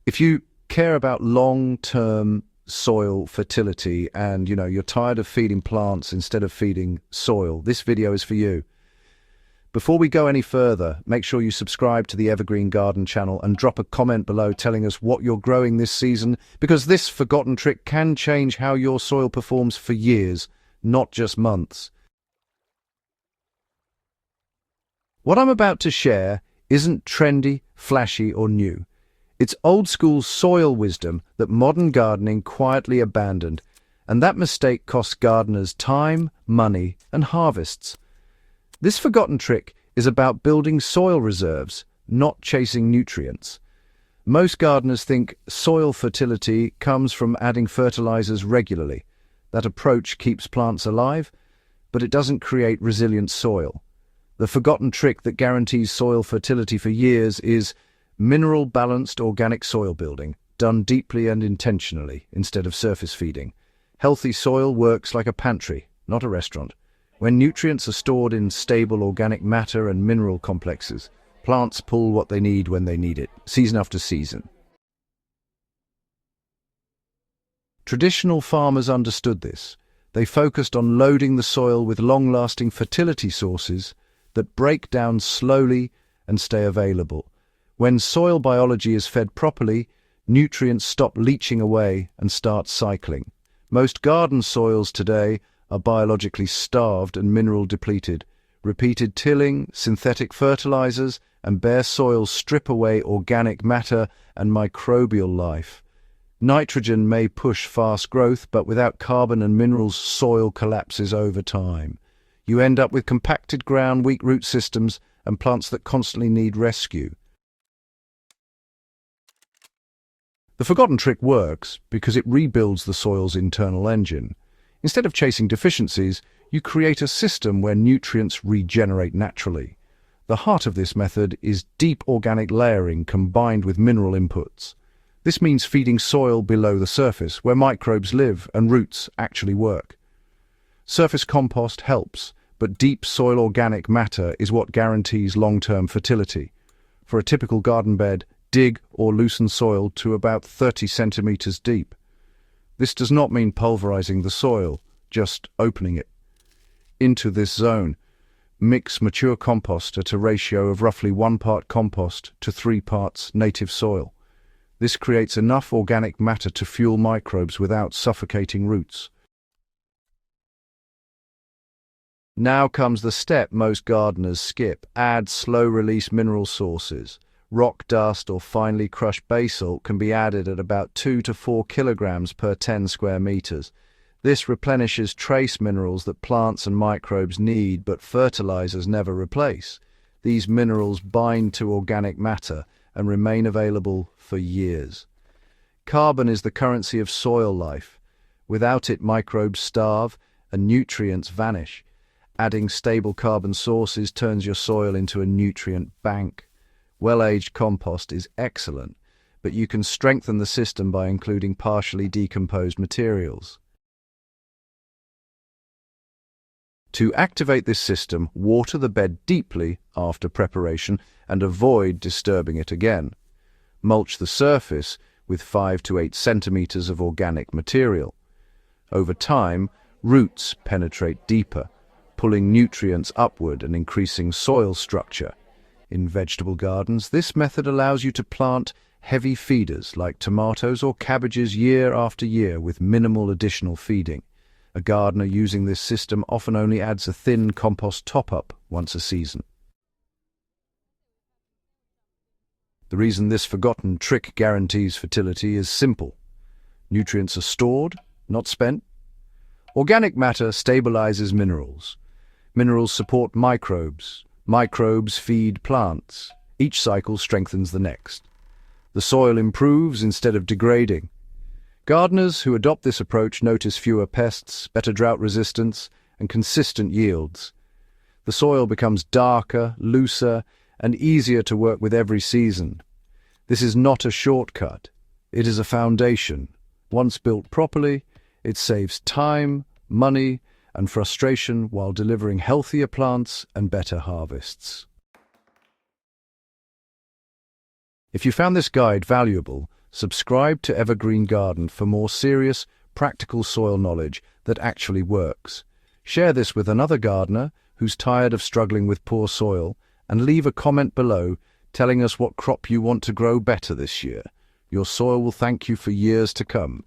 If you care about long-term soil fertility and, you're tired of feeding plants instead of feeding soil, this video is for you. Before we go any further, make sure you subscribe to the Evergreen Garden channel and drop a comment below telling us what you're growing this season, because this forgotten trick can change how your soil performs for years, not just months. What I'm about to share isn't trendy, flashy, or new. It's old-school soil wisdom that modern gardening quietly abandoned, and that mistake costs gardeners time, money, and harvests. This forgotten trick is about building soil reserves, not chasing nutrients. Most gardeners think soil fertility comes from adding fertilizers regularly. That approach keeps plants alive, but it doesn't create resilient soil. The forgotten trick that guarantees soil fertility for years is mineral-balanced organic soil building, done deeply and intentionally instead of surface feeding. Healthy soil works like a pantry, not a restaurant. When nutrients are stored in stable organic matter and mineral complexes, plants pull what they need when they need it, season after season. Traditional farmers understood this. They focused on loading the soil with long-lasting fertility sources that break down slowly and stay available. When soil biology is fed properly, nutrients stop leaching away and start cycling. Most garden soils today are biologically starved and mineral depleted. Repeated tilling, synthetic fertilizers, and bare soils strip away organic matter and microbial life. Nitrogen may push fast growth, but without carbon and minerals, soil collapses over time. You end up with compacted ground, weak root systems, and plants that constantly need rescue. The forgotten trick works because it rebuilds the soil's internal engine. Instead of chasing deficiencies, you create a system where nutrients regenerate naturally. The heart of this method is deep organic layering combined with mineral inputs. This means feeding soil below the surface, where microbes live and roots actually work. Surface compost helps, but deep soil organic matter is what guarantees long-term fertility. For a typical garden bed, dig or loosen soil to about 30 centimeters deep. This does not mean pulverizing the soil, just opening it. Into this zone, mix mature compost at a ratio of roughly 1 part compost to 3 parts native soil. This creates enough organic matter to fuel microbes without suffocating roots. Now comes the step most gardeners skip. Add slow-release mineral sources. Rock dust or finely crushed basalt can be added at about 2 to 4 kilograms per 10 square meters. This replenishes trace minerals that plants and microbes need, but fertilizers never replace. These minerals bind to organic matter and remain available for years. Carbon is the currency of soil life. Without it, microbes starve and nutrients vanish. Adding stable carbon sources turns your soil into a nutrient bank. Well-aged compost is excellent, but you can strengthen the system by including partially decomposed materials. To activate this system, water the bed deeply after preparation and avoid disturbing it again. Mulch the surface with 5 to 8 centimeters of organic material. Over time, roots penetrate deeper, pulling nutrients upward and increasing soil structure. In vegetable gardens, this method allows you to plant heavy feeders like tomatoes or cabbages year after year with minimal additional feeding. A gardener using this system often only adds a thin compost top-up once a season. The reason this forgotten trick guarantees fertility is simple. Nutrients are stored, not spent. Organic matter stabilizes minerals. Minerals support microbes. Microbes feed plants. Each cycle strengthens the next. The soil improves instead of degrading. Gardeners who adopt this approach notice fewer pests, better drought resistance, and consistent yields. The soil becomes darker, looser, and easier to work with every season. This is not a shortcut. It is a foundation. Once built properly, it saves time, money, and frustration while delivering healthier plants and better harvests. If you found this guide valuable, Subscribe to Evergreen Garden for more serious, practical soil knowledge that actually works. Share this with another gardener who's tired of struggling with poor soil, and leave a comment below telling us what crop you want to grow better this year. Your soil will thank you for years to come.